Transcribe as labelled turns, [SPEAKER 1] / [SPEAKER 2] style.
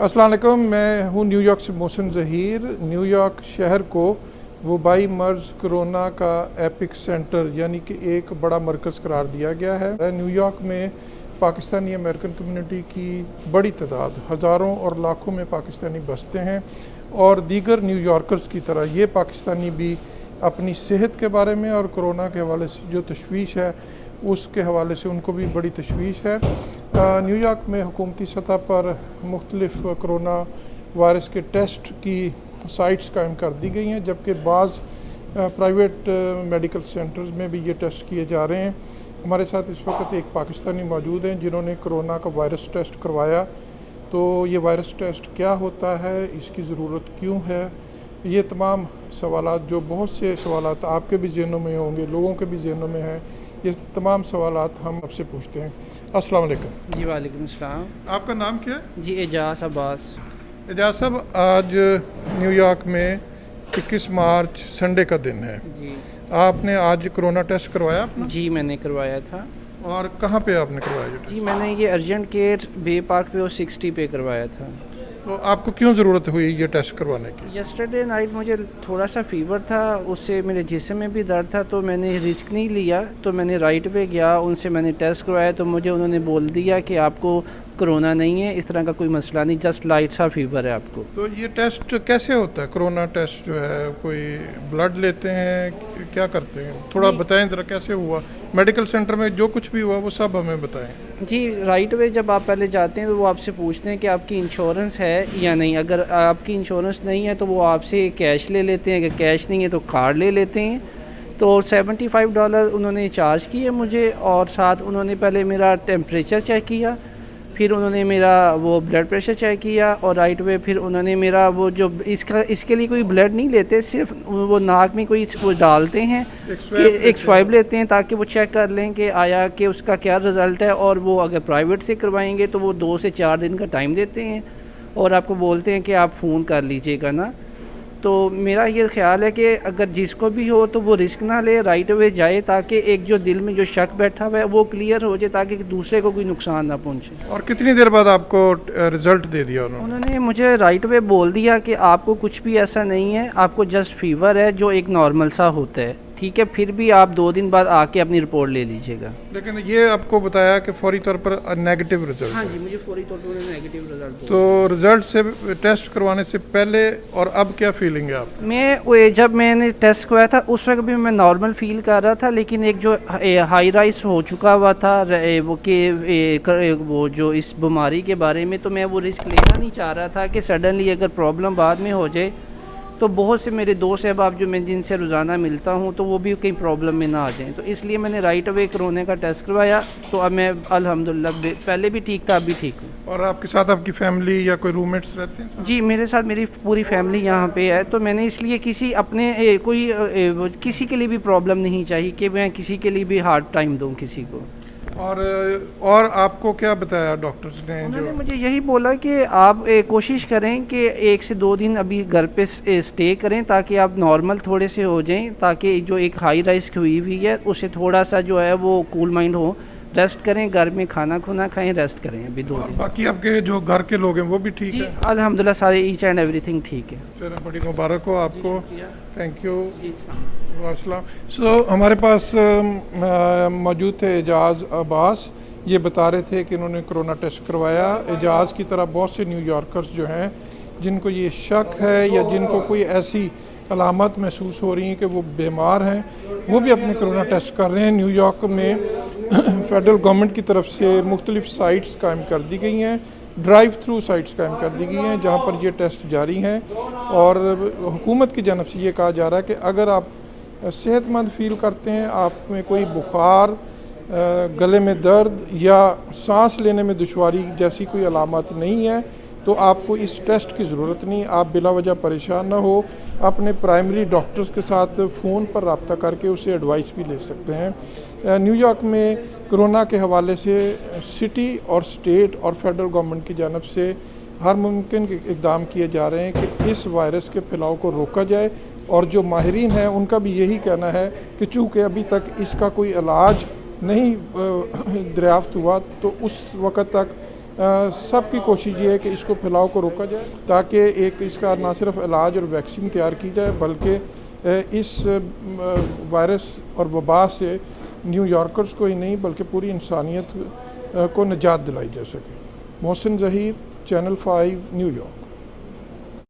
[SPEAKER 1] अस्सलाम वालेकुम। मैं हूँ न्यूयॉर्क से मोहसिन ज़हीर। न्यूयॉर्क शहर को वबाई मर्ज़ कोरोना का एपिक सेंटर यानी कि एक बड़ा मरकज़ करार दिया गया है। न्यूयॉर्क में पाकिस्तानी अमेरिकन कम्युनिटी की बड़ी तादाद, हज़ारों और लाखों में पाकिस्तानी बसते हैं और दीगर न्यूयॉर्कर्स की तरह ये पाकिस्तानी भी अपनी सेहत के बारे में और कोरोना के हवाले से जो तशवीश है उसके हवाले से उनको भी बड़ी तशवीश है। न्यूयॉर्क में हुकूमती सतह पर मुख्तलिफ कोरोना वायरस के टेस्ट की साइट्स कायम कर दी गई हैं, जबकि बाज़ प्राइवेट मेडिकल सेंटर्स में भी ये टेस्ट किए जा रहे हैं। हमारे साथ इस वक्त एक पाकिस्तानी मौजूद हैं जिन्होंने कोरोना का वायरस टेस्ट करवाया। तो ये वायरस टेस्ट क्या होता है, इसकी ज़रूरत क्यों है, ये तमाम सवालात, जो बहुत से सवालात आपके भी ज़हनों में होंगे, लोगों के भी ज़हनों में हैं, ये तमाम सवालात हम आपसे पूछते हैं। अस्सलाम वालेकुम।
[SPEAKER 2] जी वालेकुम सलाम।
[SPEAKER 1] आपका नाम क्या है?
[SPEAKER 2] जी एजाज अब्बास।
[SPEAKER 1] एजाज साहब, आज न्यूयॉर्क में 21 मार्च संडे का दिन है।
[SPEAKER 2] जी
[SPEAKER 1] आपने आज कोरोना टेस्ट करवाया अपना?
[SPEAKER 2] जी मैंने करवाया था।
[SPEAKER 1] और कहाँ पे आपने करवाया ये टेस्ट?
[SPEAKER 2] जी मैंने ये अर्जेंट केयर बे पार्क पे और 60 पे करवाया था।
[SPEAKER 1] तो आपको क्यों ज़रूरत हुई ये टेस्ट करवाने की?
[SPEAKER 2] यस्टरडे नाइट मुझे थोड़ा सा फ़ीवर था, उससे मेरे जिस्म में भी दर्द था, तो मैंने रिस्क नहीं लिया, तो मैंने राइट वे गया, उनसे मैंने टेस्ट करवाया, तो मुझे उन्होंने बोल दिया कि आपको कोरोना नहीं है, इस तरह का कोई मसला नहीं, जस्ट लाइट सा फीवर है आपको।
[SPEAKER 1] तो ये टेस्ट कैसे होता है? कोरोना टेस्ट जो है, कोई ब्लड लेते हैं, क्या करते हैं? थोड़ा बताएं ज़रा कैसे हुआ। मेडिकल सेंटर में जो कुछ भी हुआ वो सब हमें बताएं।
[SPEAKER 2] जी राइट वे जब आप पहले जाते हैं तो वो आपसे पूछते हैं कि आपकी इंश्योरेंस है या नहीं। अगर आपकी इंश्योरेंस नहीं है तो वो आपसे कैश ले लेते हैं, अगर कैश नहीं है तो कार्ड ले लेते हैं। तो $75 उन्होंने चार्ज किए मुझे, और साथ उन्होंने पहले मेरा टेम्परेचर चेक किया, फिर उन्होंने मेरा वो ब्लड प्रेशर चेक किया, और राइट वे फिर उन्होंने मेरा वो जो इसके लिए कोई ब्लड नहीं लेते, सिर्फ वो नाक में कोई वो डालते हैं कि एक स्वाइब लेते हैं ताकि वो चेक कर लें कि आया कि उसका क्या रिज़ल्ट है। और वो अगर प्राइवेट से करवाएंगे तो वो 2 से 4 दिन का टाइम देते हैं और आपको बोलते हैं कि आप फ़ोन कर लीजिएगा ना। तो मेरा ये ख्याल है कि अगर जिसको भी हो तो वो रिस्क ना ले, राइट वे जाए, ताकि एक जो दिल में जो शक बैठा हुआ है वो क्लियर हो जाए, ताकि दूसरे को कोई नुकसान ना पहुंचे।
[SPEAKER 1] और कितनी देर बाद आपको रिज़ल्ट दे दिया
[SPEAKER 2] उन्होंने मुझे राइट वे बोल दिया कि आपको कुछ भी ऐसा नहीं है, आपको जस्ट फीवर है जो एक नॉर्मल सा होता है, ठीक है, फिर भी आप 2 दिन बाद आके अपनी रिपोर्ट ले लीजिएगा।
[SPEAKER 1] लेकिन ये आपको बताया कि फौरी तौर पर नेगेटिव रिजल्ट?
[SPEAKER 2] हाँ जी, मुझे फौरी तौर पर नेगेटिव रिजल्ट।
[SPEAKER 1] तो रिजल्ट से टेस्ट करवाने से पहले और अब क्या फीलिंग है आप?
[SPEAKER 2] जब मैंने टेस्ट करवाया था उस वक्त भी मैं नॉर्मल फील कर रहा था, लेकिन एक जो हाई राइस हो चुका हुआ था वो जो इस बीमारी के बारे में, तो मैं वो रिस्क लेना नहीं चाह रहा था कि सडनली अगर प्रॉब्लम बाद में हो जाए। तो बहुत से मेरे दोस्त अहबाब जो मैं जिनसे रोज़ाना मिलता हूँ तो वो भी कहीं प्रॉब्लम में ना आ जाएँ, तो इसलिए मैंने राइट अवे कोरोना का टेस्ट करवाया। तो अब मैं अल्हम्दुलिल्लाह पहले भी ठीक था, अब भी ठीक हूँ।
[SPEAKER 1] और आपके साथ आपकी फैमिली या कोई रूममेट्स रहते हैं?
[SPEAKER 2] जी मेरे साथ मेरी पूरी फैमिली यहाँ पे है, तो मैंने इसलिए किसी अपने किसी के लिए भी प्रॉब्लम नहीं चाहिए कि मैं किसी के लिए भी हार्ड टाइम दूँ किसी को।
[SPEAKER 1] और आपको क्या बताया डॉक्टर्स ने?
[SPEAKER 2] उन्होंने मुझे यही बोला कि आप कोशिश करें कि 1 से 2 दिन अभी घर पे स्टे करें, ताकि आप नॉर्मल थोड़े से हो जाएं, ताकि जो एक हाई राइस हुई हुई है उससे थोड़ा सा जो है वो कूल माइंड हो, रेस्ट करें, घर में खाना खुना खाएं, रेस्ट करें अभी 2 दिन।
[SPEAKER 1] बाकी आपके जो घर के लोग हैं वो भी ठीक है?
[SPEAKER 2] अल्हम्दुलिल्लाह सारे ईच एंड एवरीथिंग ठीक है।
[SPEAKER 1] चलो, बड़ी मुबारक हो आपको। Thank you. सो हमारे पास मौजूद थे एजाज अब्बास। ये बता रहे थे कि इन्होंने कोरोना टेस्ट करवाया। एजाज की तरह बहुत से न्यूयॉर्कर्स जो हैं जिनको ये शक है या जिनको कोई ऐसी अलामत महसूस हो रही हैं कि वो बीमार हैं, वो भी अपने कोरोना टेस्ट कर रहे हैं। न्यूयॉर्क में फेडरल गवर्नमेंट की तरफ से मुख्तलिफ साइट्स कायम कर दी गई हैं, ड्राइव थ्रू साइट्स कायम कर दी गई हैं जहाँ पर ये टेस्ट जारी हैं। और हुकूमत की जानब से ये कहा जा रहा है कि अगर आप सेहतमंद फील करते हैं, आप में कोई बुखार, गले में दर्द या सांस लेने में दुश्वारी जैसी कोई अलामत नहीं है, तो आपको इस टेस्ट की ज़रूरत नहीं। आप बिला वजह परेशान ना हो, अपने प्राइमरी डॉक्टर्स के साथ फ़ोन पर रब्ता करके उससे एडवाइस भी ले सकते हैं। न्यूयॉर्क में कोरोना के हवाले से सिटी और स्टेट और फेडरल गवर्नमेंट की जानब से हर मुमकिन इक़दाम किए जा रहे हैं कि इस वायरस के फैलाव को रोका जाए। और जो माहिरीन हैं उनका भी यही कहना है कि चूँकि अभी तक इसका कोई इलाज नहीं दरियाफ़्त हुआ, तो उस वक़्त तक سب کی کوشش یہ ہے کہ اس کو پھیلاؤ کو روکا جائے تاکہ ایک اس کا نہ صرف علاج اور ویکسین تیار کی جائے بلکہ اس وائرس اور وبا سے نیو یارکرز کو ہی نہیں بلکہ پوری انسانیت کو نجات دلائی جا سکے۔ محسن ظہیر، چینل 5 نیو یارک۔